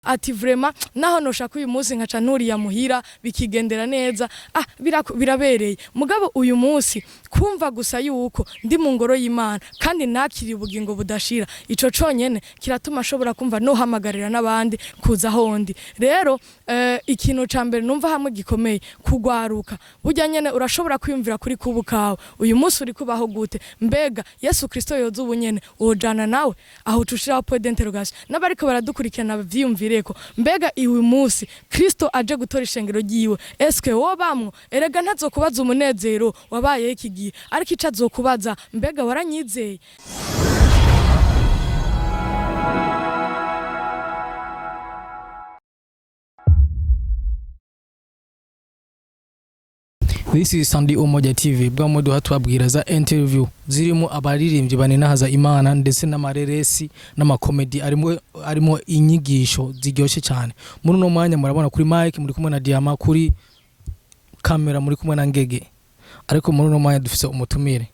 ati vraiment naho noshaka uyu munsi nkaca nturiya muhira bikigendera neza birabereye mugabo uyu munsi kumva gusa yuko ndi mu ngoro y'Imana kandi nakiri ubugingo budashira ico conyene kiratuma ashobora kumva no hamagarira n'abandi kuza hondi rero ikintu ca mbere numva hamwe gikomeye kugwaruka burya nyene urashobora kwiyumvira kuri kubukawe uyu munsi uri kubaho gute mbega Yesu Kristo yoza ubunyene ojana nawe aho tushira point d'interrogation n'abariko baradukurikirana vyiyumvireko mbega uyu munsi Kristo aje gutora ishengero ryiwe eske wo bamwo erega ntazokubaza umunezero wabaye iki ariko ica azokubaza mbega waranyizeye This is Sunday Umoja TV bwa modu hatubabwira za interview zirimo abaririmbyi baninahaza Imana ndetse n'amareresi n'amakomedi arimo inyigisho ziryoshe cyane muri no mwanya murabona kuri mic muri kumwe na Diama kuri kamera muri kumwe na Ngege ariko muri no mwanya dufise umutumire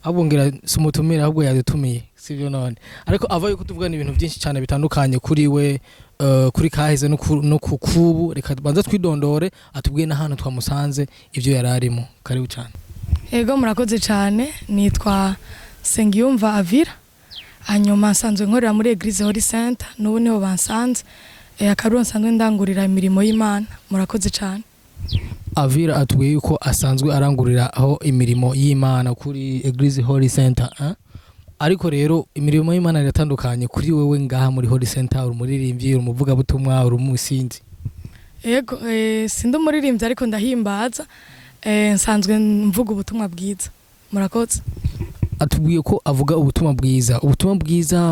abongera si umutumire ahubwo yadutumiye sivyo none ariko avaye kutuvugana ibintu byinshi cyane bitandukanye kuri we kuri kaheze no kukubu reka banza twidondore atubwiye n'ahantu twamusanze ivyo yararimo karibu cyane ego murakoze cyane nitwa Sengiyumva Avira hanyuma nsanzwe nkorera muri Eglise Holy Center n'ubu niho bansanze akaruo nsanzwe ndangurira imirimo y'Imana murakoze cyane Avira atubwiye yuko asanzwe arangurira aho imirimo y'Imana kuri Eglise Holy Center ariko rero imirimo y'Imana iratandukanye kuri wewe ngaha muri Holy Center urumuririmbyi urumuvuga butumwa urumusinzi yego sindi umuririmbyi ariko ndahimbaza nsanzwe mvuga ubutumwa bwiza murakoze atubwiye ko avuga ubutumwa bwiza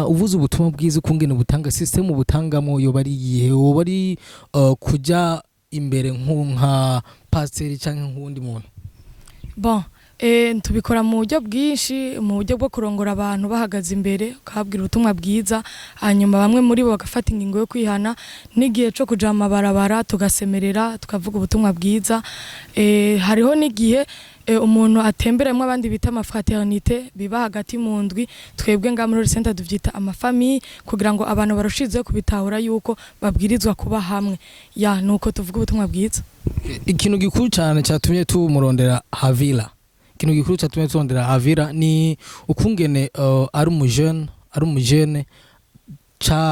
uvuze ubutumwa bwiza kungene butanga system ubutangamo yo bari yihe wo bari kujya imbere nka pasteur cyangwa nkundi muntu bon tubikora mu buryo bwinshi mu buryo bwo kurongora abantu bahagaze imbere ukabwira ubutumwa bwiza hanyuma bamwe muri bo bagafata ingingo yo kwihana n'igihe cyo kuja mu mabarabara tugasemerera tukavuga ubutumwa bwiza hariho n'igihe umuntu atemberamo abandi bita amafraternité biba hagati mu ndwi twebwe nga muri center duvyita amafamille kugira ngo abantu barushize kubitahura yuko babwirizwa kuba hamwe ya nuko tuvuga ubutumwa bwiza ikintu gikuru cyane cyatumye tumurondera Harvilla ikintu gikuru cyatumye turondera Harvilla ni ukungene ari umujene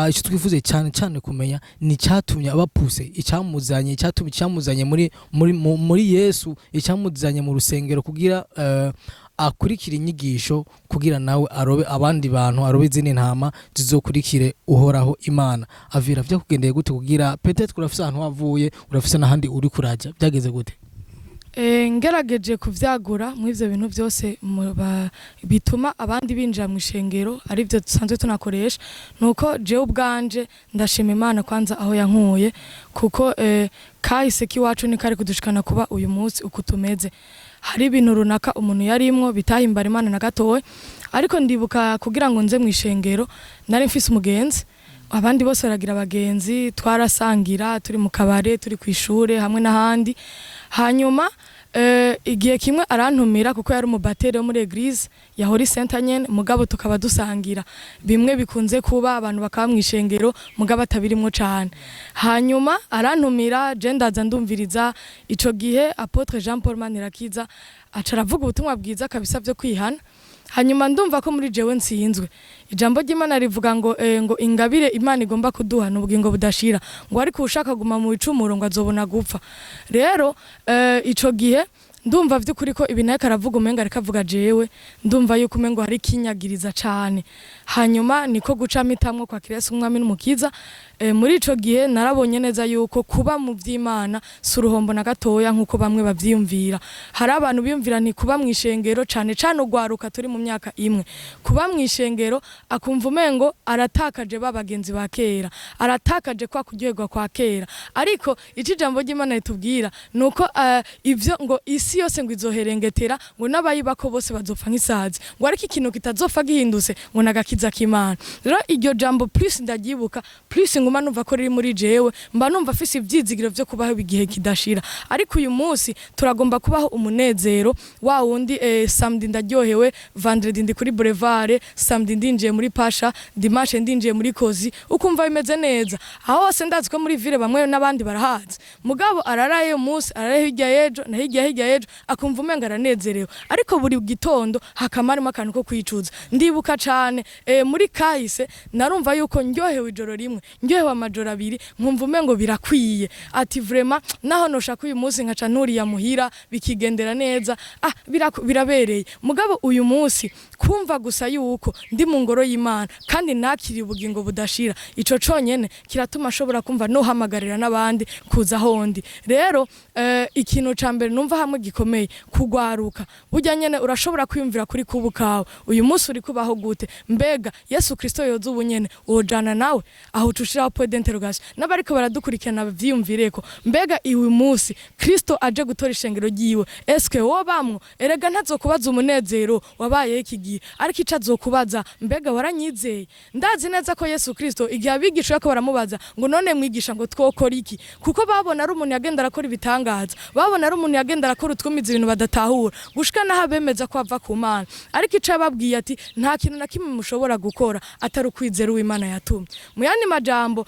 icyo twifuze cyane kumenya ni cyatumye abapuse icyamuzanye muri Yesu icyamuzanye mu rusengero kugira akurikira inyigisho kugira nawe arobe abandi bantu arobe izindi ntama zizokurikire uhoraho Imana Harvilla vyakugendeye gute kugira peut-être urafise ahantu wavuye urafise n'ahandi uri kuraja byageze gute ngerageje kuvyagura mu ivyo bintu byose bituma abandi binjira mu ishengero ari byo dusanzwe tunakoresha nuko je ubwanje ndashima Imana kwanza aho yankuye kuko kahise kiwacu ni kare kudushikana kuba uyu munsi uko tumeze hari ibintu runaka umuntu yarimwo bitahimbara Imana na gatowe ariko ndibuka kugira ngo nze mu ishengero nari mfise umugenzi abandi bose baragira abagenzi twarasangira turi mu kabare turi ku ishure hamwe n'ahandi hanyuma igihe kimwe arantumira kuko yari umubateri wo muri Eglise ya Holy Center nyene mugabo tukaba dusangira bimwe bikunze kuba abantu bakaba mu ishengero mugabo atabirimwo cyane hanyuma arantumira je ndaza ndumviriza ico gihe Apotre Jean Paul Manirakiza acaravuga ubutumwa bwiza kabisa byo kwihana hanyuma ndumva ko muri jewe nsinzwe ijambo ry'Imana rivuga ngo ingabire Imana igomba kuduha n'ubugingo budashira ngo ariko ushaka guma mu icumuro ngo azobona gupfa rero ico gihe ndumva vy'ukuri ko ibintu karavuga umenga rikavuga jewe ndumva yuko umengo hari kinyagiriza cyane hanyuma niko guca mitamwo kwa Kristo umwami n'umukiza muri ico gihe narabonye neza yuko kuba mu vy'Imana suruhombo na gatoya nkuko bamwe bavyiyumvira hari abantu biyumvira ni kuba mu ishengero cyane ugwaruka turi mu myaka imwe kuba mu ishengero akumva umengo aratakaje babagenzi ba kera aratakaje kwa kuryoherwa kwa kera ariko iki jambo ry'Imana ritubwira nuko ivyo ngo isi yose ngo izoherengetera ngo n'abayibako bose bazopfa nk'isazi ngo ariko ikintu kitazopfa gihindutse ngo nagakiza k'Imana rero iryo jambo plus ndagibuka plus nguma numva ko riri muri jewe mba numva afise ivyizigiro vyo kubaho igihe kidashira ariko uyu munsi turagomba kubaho umunezero wa wundi samedi ndaryohewe vendredi ndi kuri boulevard samedi ndinjiye muri pasha dimanche ndinjiye muri kozi ukumva bimeze neza aho hose ndazi ko muri ville bamwe n'abandi barahazi mugabo araraye umunsi araraye hirya yejo na hirya yejo akumva umenga aranezerewe ariko buri gitondo hakamarimo akantu ko kwicuza ndibuka cane muri kahise narumva yuko ndyohewe ijoro rimwe ndyohewe amajoro abiri nkumva umengo birakwiye ati vraiment naho noshaka uyu munsi nkaca nturiya muhira bikigendera neza birabereye mugabo uyu munsi kumva gusa yuko ndi mu ngoro y'Imana kandi nakiri ubugingo budashira ico conyene kiratuma ashobora kumva no hamagarira n'abandi kuza hondi rero ikintu ca mbere numva hamwe gikomeye kugwaruka burya nyene urashobora kwiyumvira kuri kubukawe uyu munsi uri kubaho gute mbega Yesu Kristo yoza ubunyene ojana nawe aho tushiraho point d'interrogation n'abariko baradukurikirana vyiyumvireko mbega uyu munsi Kristo aje gutora ishengero ryiwe eske wobamwo erega ntazokubaza umunezero wabaye iki gihe ariko ico azokubaza mbega waranyizeye ndazi neza ko Yesu Kristo igihe abigisha ko baramubaza ngo none mwigisha ngo twokora iki kuko babona ari umuntu yagenda arakora ibitangaza babona ari umuntu yagenda arakora utwumiza ibintu badatahura gushika naho bemeza ko ava ku Mana ariko ico ababwiye ati nta kintu na kimwe mushobora gukora atari ukwizera uw'Imana yatumye mu yandi majambo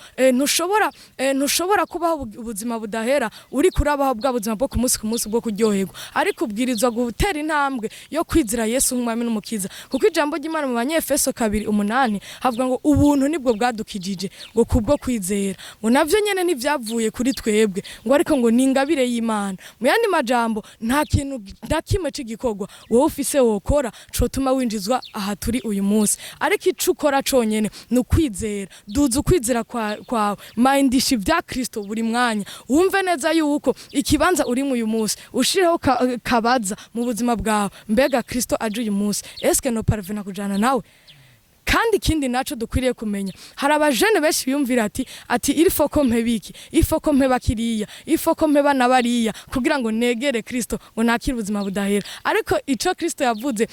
ntushobora kubaho ubuzima budahera uri kurabaho bwa buzima bwo ku munsi bwo kuryoherwa ariko ubwirizwa gutera intambwe yo kwizera Yesu nk'umwami n'umukiza kuko ijambo ry'Imana mu Banyefeso 2:8 havuga ngo ubuntu nibwo bwadukijije ngo kubwo kwizera ngo navyo nyene ntivyavuye kuri twebwe ngo ariko ngo ningabire y'Imana mu yandi majambo nta kintu kimwe c'igikorwa wowe ufise wokora cotuma winjizwa aha turi uyu munsi ariko ico ukora conyene ni ukwizera duza ukwizera kwawe mindisha ivya Kristo buri mwanya wumve neza yuko ikibanza uri mu uyu munsi ushireho kabaza mu buzima bwawe mbega Kristo aje uyu munsi eske no parvena kujana nawe kandi kindi naco dukwiriye kumenya hari abajene benshi biyumvira ati ilfo ko mpebiki ifo ko mpeba kiriya ifo ko mpeba nabariya kugira ngo negere Kristo ngo nakire ubuzima budahera ariko ico Kristo yavuze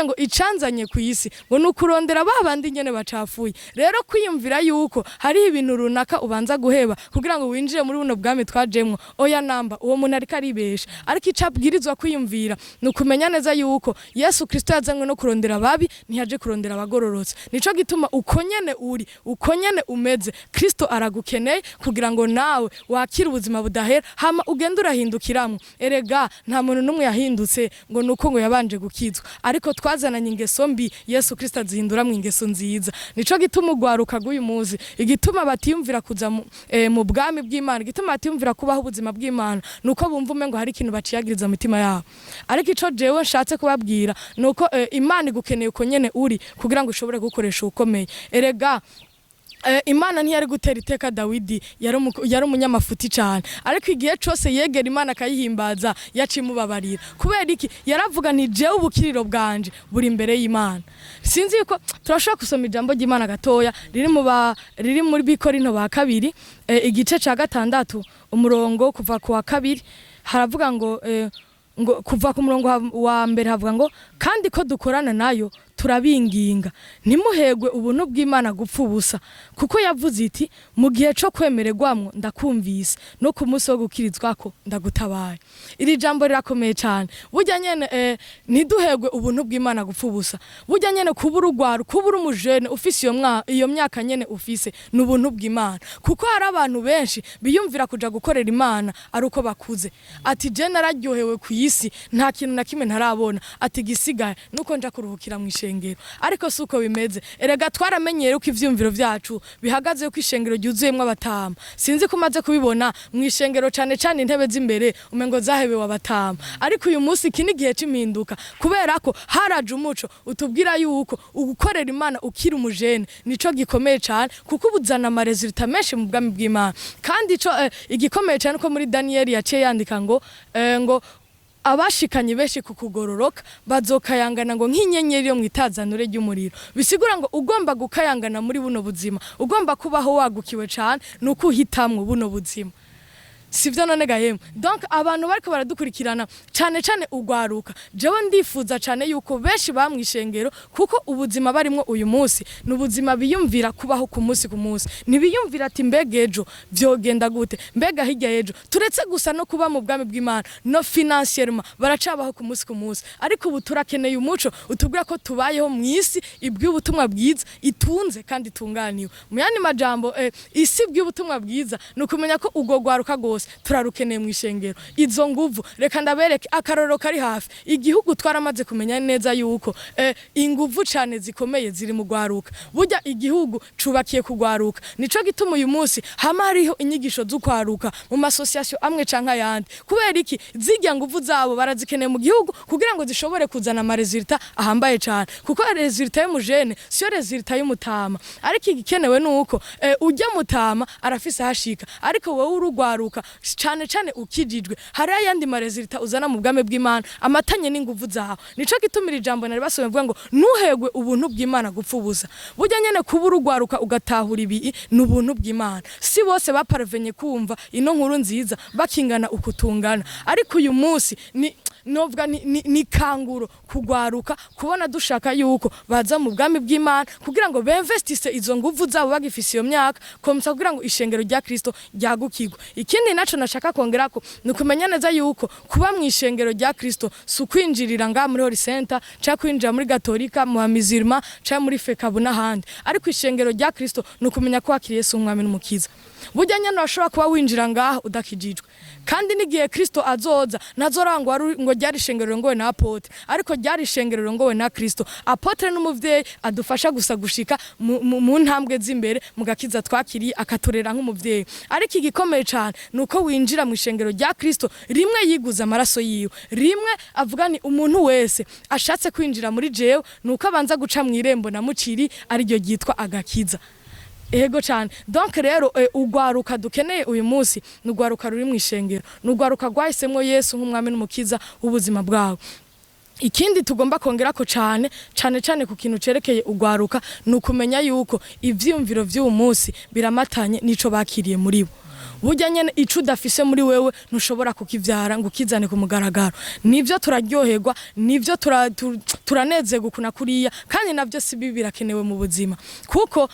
ngo icanzanye ku isi ngo nukurondera babandi nyene bacafuye rero kwiyumvira yuko hari ibintu runaka ubanza guheba kugira ngo winjire muri buno bwami twajemwo oya namba uwo muntu ariko aribesha ariko icabwirizwa kwiyumvira nukumenya neza yuko Yesu Kristo yazanywe no kurondera babi ntiyaje kurondera abagororotse nico gituma ukonyene umeze Kristo aragukeneye kugira ngo nawe wakire ubuzima budahera hama ugenda urahindukiramwe erega nta muntu numwe yahindutse ngo nuko ngo yabanje gukizwa ariko twazananye ingeso mbi Yesu Kristo azihindura mu ingeso nziza nico gituma ugwaruka guyu muzi igituma batiyumvira kuza mu bwami bw'Imana igituma batiyumvira kubaho ubuzima bw'Imana nuko bumva umengo hari ikintu baciyagiriza mutima yabo ariko ico jewe nshatse kubabwira nuko Imana igukeneye uko nyene uri kugira ngo ushobore gukoresha ukomeye erega Imana ntiyari gutera iteka Dawidi yari umunyamafuti cyane ariko igihe cyose yegera Imana akayihimbaza yacimubabarira kubera iki yaravuga ni jewe ubukiriro bwanje buri imbere y'Imana sinzi yuko turashaka gusoma ijambo ry'Imana gatoya riri muri Bikorinto ba 2 igice ca 6 umurongo kuva ku wa 2 haravuga ngo kuva ku murongo wa mbere havuga ngo kandi ko dukorana nayo turabinginga ntimuhegwe ubuntu bw'Imana gupfa ubusa kuko yavuze iti mu gihe cyo kwemererwamwo ndakumvise no ku munsi wo gukirizwako ndagutabaye iri jambo rirakomeye cyane burya nyene ntiduhegwe ubuntu bw'Imana gupfa ubusa burya nyene kubura ugwaru kubura umujene ufise iyo myaka nyene ufise n'ubuntu bw'Imana kuko hari abantu benshi biyumvira kuja gukorera Imana ari uko bakuze ati je nararyohewe ku isi nta kintu na kimwe ntarabona ati gisigaye nuko nja kuruhukira mu ishengero ariko suko bimeze erega twaramenyere uko ivyumviro vyacu bihagaze uko ishengero ryuzuyemwe abatama sinzi ko maze kubibona mu ishengero cane cane intebe z'imbere umengo zahebewe abatama ariko uyu munsi kini gihe cimpinduka kubera ko haraje umuco utubwira yuko ugukorera Imana ukiri umujene nico gikomeye cyane kuko ubuzana amaresultat menshi mu bwami bw'Imana kandi ico igikomeye cyane ko muri Daniel yaciye yandika ngo abashikanye benshi kukugororoka bazokayangana ngo nk'inyenyeri yo mwitazanure ry'umuriro bisigura ngo ugomba gukayangana muri buno buzima ugomba kubaho wagukiwe cyane nuko uhitamwe buno buzima sivyo none gahemu. Donc abantu bariko baradukurikirana cyane cyane ugwaruka, jewe ndifuza cyane yuko benshi bamwishengero kuko ubuzima barimo uyu munsi n'ubuzima biyumvira kubaho ku munsi ntibiyumvira ati mbega ejo vyogenda gute, mbega hirya ejo, turetse gusa no kuba mu bwami bw'Imana no financièrement baracabaho ku munsi ariko ubu turakeneye umuco utubwira ko tubayeho mu isi ibw'ubutumwa bwiza itunze kandi tunganiwe. Mu yandi majambo isi bw'ubutumwa bwiza nukumenya ko ugo gwaruka gose turarukeneye mu ishengero. Izo nguvu reka ndabereke akaroro kari hafi. Igihugu twaramaze kumenya neza yuko inguvu cyane zikomeye ziri mu gwaruka. Burya igihugu cubakiye kugwaruka. Nico gituma uyu munsi hama hariho inyigisho z'ukwaruka mu masosiyasiyo amwe canka yandi. Kubera iki zirya nguvu zabo barazikeneye mu gihugu kugira ngo zishobore kuzana ama resultat ahambaye cyane. Kuko resultat y'umujene siyo resultat y'umutama. Ariko igikenewe nuko ujya mutama arafise hashika. Ariko wowe urugwaruka cyane cyane ukijijwe hari ayandi ma resultat uzana mu bwame bw'Imana amatanye n'inguvu zaho. Nico gitumira ijambo nari basomye vuga ngo nuhegwe ubuntu bw'Imana gupfubuza. Burya nyene kuba urugwaruka ugatahura ibi n'ubuntu bw'Imana. Si bose baparvenye kumva ino nkuru nziza bakingana ukutungana. Ariko uyu munsi novuga ni kanguro kugwaruka kubona dushaka yuko baza mu bwami bw'Imana kugira ngo beinvestise izo nguvu zabo bagifise iyo myaka komsa kugira ngo ishengero rya Kristo ryagukirwa. Ikindi naco nashaka kongerako nukumenya neza yuko kuba mu ishengero rya Kristo sukwinjirira nga muri Holy Center cha kwinjira muri Gatolika mu Amizirma cha muri Fekabu n'ahandi. Ariko ishengero rya Kristo nukumenya ko akiri Yesu umwami n'umukiza. Burya nyene washobora kuba winjira ngaha udakijijwe. Kandi nigiye Kristo azoza nazorangwa ngo ryari shengero ngowe na apotre, ariko ryari shengero ngowe na Kristo. Apotre n'umuvyeyi adufasha gusa gushika mu ntambwe z'imbere mu gakiza twakiriye akaturera nk'umuvyeyi. Ariko igikomeye cyane nuko winjira mu ishengero rya Kristo rimwe yiguza amaraso yiwe, rimwe avuga ni umuntu wese ashatse kwinjira muri jewe nuko abanza guca mu irembo na muciri ari ryo gitwa agakiza. Ego cyane. Donc rero ugwaruka dukeneye uyu munsi n'ugwaruka ruri mu ishengero, n'ugwaruka gwahisemwo Yesu nk'umwami n'umukiza w'ubuzima bwawe. Ikindi tugomba kongera ko cyane ku kintu cerekeye ugwaruka nukumenya yuko ivyumviro vy'uyu munsi biramatanye nico bakiriye muri bo. Burya nyene ico udafise muri wewe ntushobora kukivyara ngo ukizane ku mugaragaro. Nivyo turaryoherwa, nivyo turanezerwa kuna kuriya, kandi navyo si bibi birakenewe mu buzima. Kuko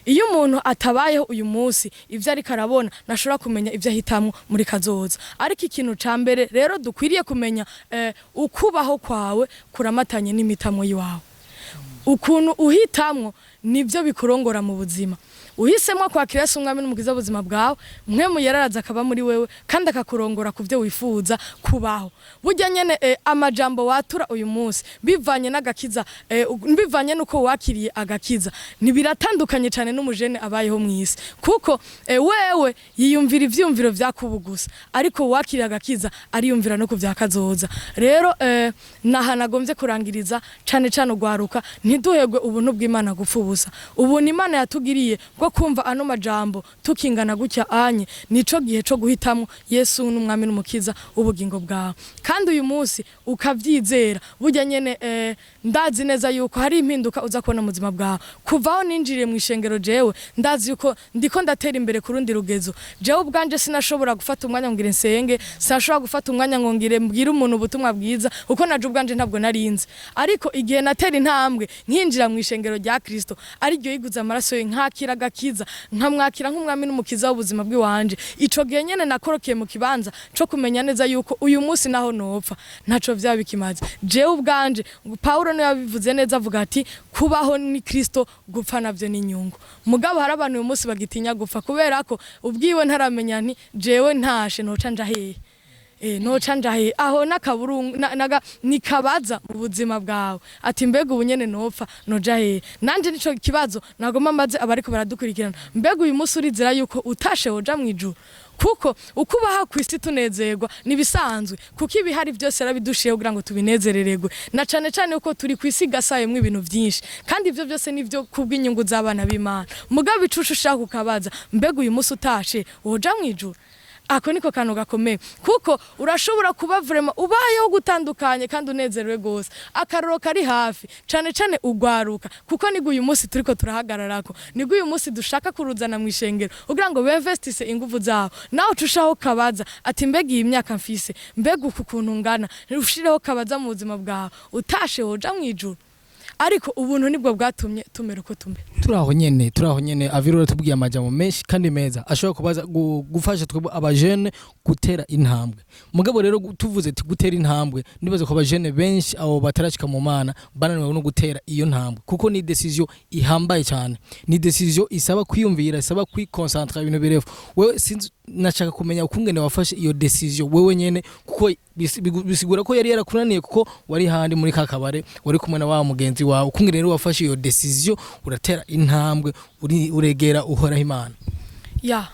iyo umuntu atabayeho uyu munsi ivyo ari karabona nashobora kumenya ivyo ahitamwo muri kazoza. Ariko ikintu ca mbere rero dukwiriye kumenya ukubaho kwawe kuramatanye n'imitamwo yiwawe. Ukuntu uhitamwo nivyo bikurongora mu buzima. Uhisemo kwakira Yesu umwami n'umukiza w'ubuzima bwawe, mwe muyararaza akaba muri wewe kandi akakurongora kuvyo wifuza kubaho. Burya nyene amajambo watura uyu munsi bivanye n'agakiza, bivanye nuko wakiriye agakiza nibiratandukanye cyane n'umujene abayeho mwisi. Kuko wewe yiyumvira ivyumviro vyakubugusa, ariko wakiriye agakiza ariyumvira no kuvyakazoza. Rero nahanagombye kurangiriza cyane ugwaruka ntiduhegwe ubuntu bw'Imana gupfubusa. Ubuntu Imana yatugiriye ko kumva ano majambo tukingana gutya anye nico gihe cyo guhitamo Yesu n'umwami n'umukiza ubugingo bwawe. Kandi uyu munsi ukavyizera burya nyene ndazi neza yuko hari impinduka uza kubona mu buzima bwawe. Kuvaho ninjiriye mu ishengero jewe ndazi yuko ndiko ndatera imbere ku rundi rugezo. Jewe ubwanje sinashobora gufata umwanya ngire nsenge, sinashobora gufata umwanya ngire mbwira umuntu ubutumwa bwiza uko naje ubwanje ntabwo narinze. Ariko igihe natera intambwe nkinjira mu ishengero rya Kristo ari ryo yiguza amaraso nkakira agakiza nkamwakira nk'umwami n'umukiza w'ubuzima bw'iwanje. Ico gihe nyene nakorokeye mu kibanza cyo kumenya neza yuko uyu munsi naho nopfa ntaco vyabikimaze. Jewe ubwanje Paulo no yabivuze neza avuga ati kubaho ni Kristo gupfa navyo ni nyungu. Mugabo hari abantu uyu munsi bagitinya gupfa kubera ko ubwiwe ntaramenya nti jewe ntashe noca nja hehe. Noca njahe aho nakaburungu nikabaza mu buzima bwawe ati mbega ubunyene nopfa noja he. Nanje nico kibazo nagoma maze abariko baradukurikirana, mbega uyu munsi urizera yuko utashe woja mwijuru. Kuko ukubaha kwisi tunezerwa nibisanzwe, kuko ibihari byose arabidushiye kugira ngo tubinezerererwe, na cane cane uko turi kwisi gasayemwe ibintu byinshi, kandi ivyo byose nivyo kubw'inyungu z'abana b'Imana. Mugabo icucu ushaka ukabaza mbega uyu munsi utashe woja mwijuru. ako niko kantu gakomeye kuko urashobora kuba vraiment ubayeho gutandukanye kandi unezerewe gose akaroro kari hafi cane cane ugwaruka kuko nigo uyu munsi turiko turahagararako nigo uyu munsi dushaka kuruzana mu ishengero kugira ngo bevestise ingufu zaho nawe ucushaho kabaza ati mbega iyi myaka mfise mbega ukuntu ngana ushireho kabaza mu buzima bwawe utashe hoja mwijuru ariko ubuntu nibwo bwatumye tumera uko tumbe turaho nyene Avira aratubwiye amajambo menshi kandi meza ashobora kubaza gufasha twebwe abajene gutera intambwe mugabo rero tuvuze ati gutera intambwe nibaze ko abajene benshi abo batarashika mu mana bananiwe no gutera iyo ntambwe kuko ni decision ihambaye cyane ni decision isaba kwiyumvira isaba kwiconcentra ibintu birefu wewe sinzi nashaka kumenya ukungene wafashe iyo decision wewe nyene kuko bisigura ko yari yarakunaniye kuko wari handi muri kakabare wari kumwe na wa mugenzi wawe ukungene rero wafashe iyo decision uratera intambwe uregera uhoraho Imana ya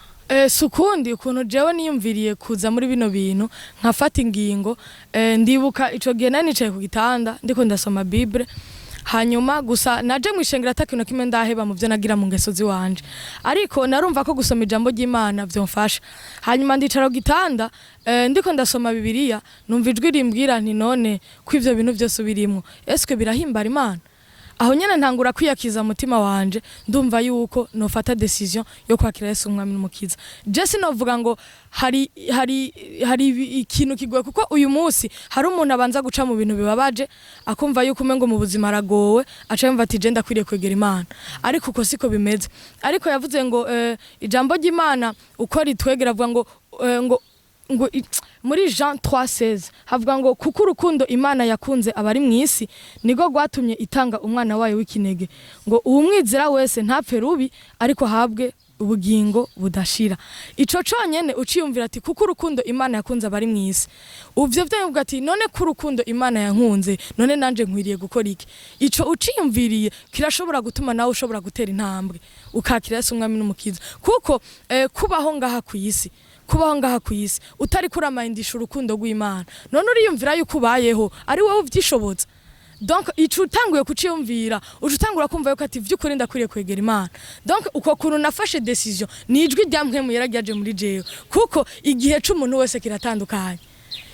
sukundi ukuntu jewe niyumviriye kuza muri bino bintu nkafata ingingo ndibuka ico gihe nanicaye ku gitanda ndiko ndasoma Bible hanyuma gusa naje mwishengera atakintu kimwe ndaheba mu byo nagira mu ngeso ziwanje ariko narumva ko gusoma ijambo ry'Imana byomfasha hanyuma ndicara ku gitanda ndiko ndasoma Bibiliya numva ijwi rimbwira nti none ko ivyo bintu byose birimo eske birahimbara Imana aho nyene ntangura kwiyakiza mutima wanje ndumva yuko nofata decision yo kwakira Yesu umwami n'umukiza je sinovuga ngo hari ikintu kigoye kuko uyu munsi hari umuntu abanza guca mu bintu bibabaje akumva yuko umengo mu buzima aragowe aca yumva ati je ndakwiriye kwegera Imana ariko uko siko bimeze ariko yavuze ngo ijambo ry'Imana uko ritwegera avuga ngo muri Jean 3:16 havuga ngo kuko urukundo Imana yakunze abari mwisi nigo gwatumye itanga umwana wayo w'ikinege ngo uwumwizera wese ntapfe rubi ariko habwe ubugingo budashira ico conyene uciyumvira ati kuko urukundo Imana yakunze abari mwisi uvyo vyuvuga ati none ku rukundo Imana yankunze none nanje nkwiriye gukora iki ico uciyumviriye kirashobora gutuma nawe ushobora gutera intambwe ukakira Yesu umwami n'umukiza kuko kubaho ngaha ku isi utari kuramahindisha urukundo rw'Imana none uriyumvira yuko ubayeho ari wowe uvyishobotsa donc ico utanguye kuciyumvira utangura kumva yuko ati vy'ukuri ndakwiriye kwegera Imana donc uko kuntu nafashe decision ni ijwi rya mpwemu yaragyaje muri jewe kuko igihe c'umuntu wese kiratandukanye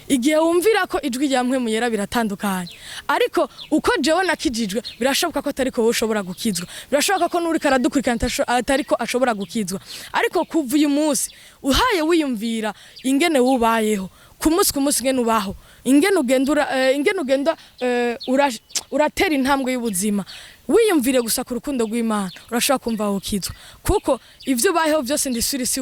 igihe wumvira ko ijwi rya mpwemu yera biratandukanye ariko uko jewe nakijijwe birashoboka ko atariko wowe ushobora gukizwa birashoboka ko nuri karadukurikana atariko ashobora gukizwa ariko kuva uyu munsi uhaye wiyumvira ingene wubayeho ku munsi ngene ubaho ingene ugenda uratera intambwe y'ubuzima wiyumvire gusa ku rukundo rw'Imana urashobora kumva ukizwa kuko ivyo ubayeho byose ndisuri si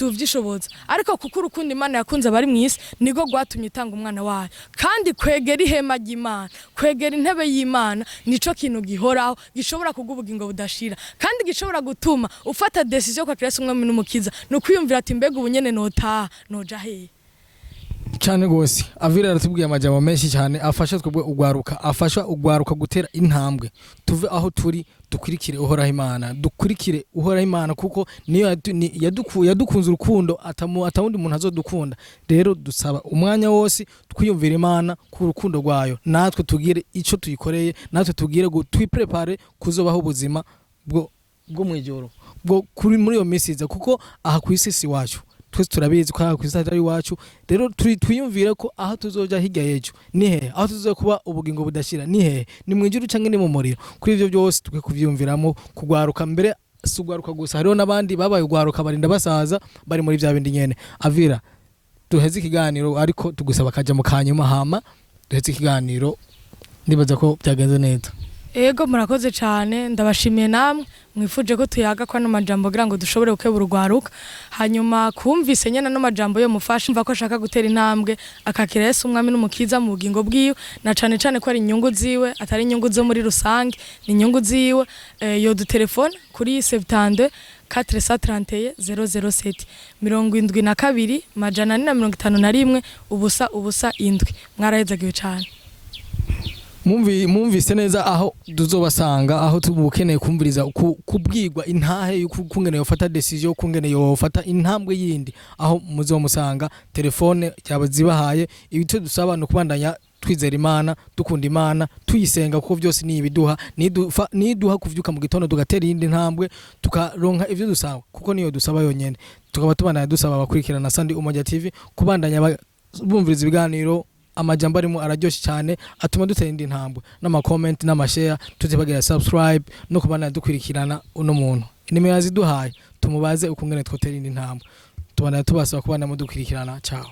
uvyishoboza ariko kuko urukundo Imana yakunze abari mwisi nigo gwatumye itanga umwana wayo kandi kwegera ihema ry'Imana kwegera intebe y'Imana nico kintu gihoraho gishobora kugubugingo budashira kandi gishobora gutuma ufata decision kwa Kristo umwami n'umukiza no kwiyumvira ati mbega ubunyene notaha noja he cyane gose Avira aratubwiye amajambo menshi cyane afasha twebwe ugwaruka gutera intambwe tuve aho turi dukurikire uhoraho Imana kuko niyo yadukunze urukundo atawundi muntu azodukunda rero dusaba umwanya wose twiyumvira Imana ku rukundo rwayo natwe tugire ico tuyikoreye natwe tugire ngo twiprepare kuzobaho ubuzima bwo mwijoro bwo kuri muri iyo misiza kuko aha kw'isi wacu twese turabizi ko aha kw'isi ari wacu rero twiyumvire ko aha tuzoja hirya yejo nihe aho tuzoja kuba ubugingo budashira nihe ni mwijuru canke ni mu muriro kuri ivyo byose twe kuvyumviramo kugwaruka mbere sugwaruka gusa hariho nabandi babaye ugwaruka barinda basaza bari muri vya bindi nyene Avira duheze ikiganiro ariko tugusaba kaja mu kanyuma hama duheze ikiganiro ndibaza ko byagenze neza ego murakoze cyane ndabashimiye namwe mwifuje ko tuyaga kwa no majambo kugira ngo dushobore gukebura urwaruka hanyuma kumvise nyene no majambo yo mufasha mva ko ashaka gutera intambwe akakira Yesu umwami n'umukiza mu bugingo bwiwe na cane ko ari inyungu ziwe atari inyungu zo muri rusange ni inyungu ziwe yo du telefone kuri 72 431 007 72 451 ubusa indwi mwarahezagiwe cyane Mumvise neza aho tuzobasanga aho tubukeneye kumviriza kubwirwa intahe y'ukungene yofata decision y'ukungene yofata intambwe yindi aho muzomusanga telefone cyaba zibahaye ibito dusaba no kubandanya twizera Imana dukunda Imana tuyisenga kuko byose ni ibiduha niduha kuvyuka mu gitondo tugatera iyindi ntambwe tukaronka ivyo dusaba kuko niyo dusaba yonyene tukaba tubandanya dusaba abakurikirana Sandi Umwe TV kubandanya bumviriza ibiganiro amajambo arimo araryoshe cyane atuma dutera indi ntambwe n'ama comment n'ama share tuzibagira subscribe no kubandanya dukurikirana uno muntu inimero yaziduhaye tumubaze ukungene twotera indi ntambwe tubandanya tubasaba kubandanya mudukurikirana ciao.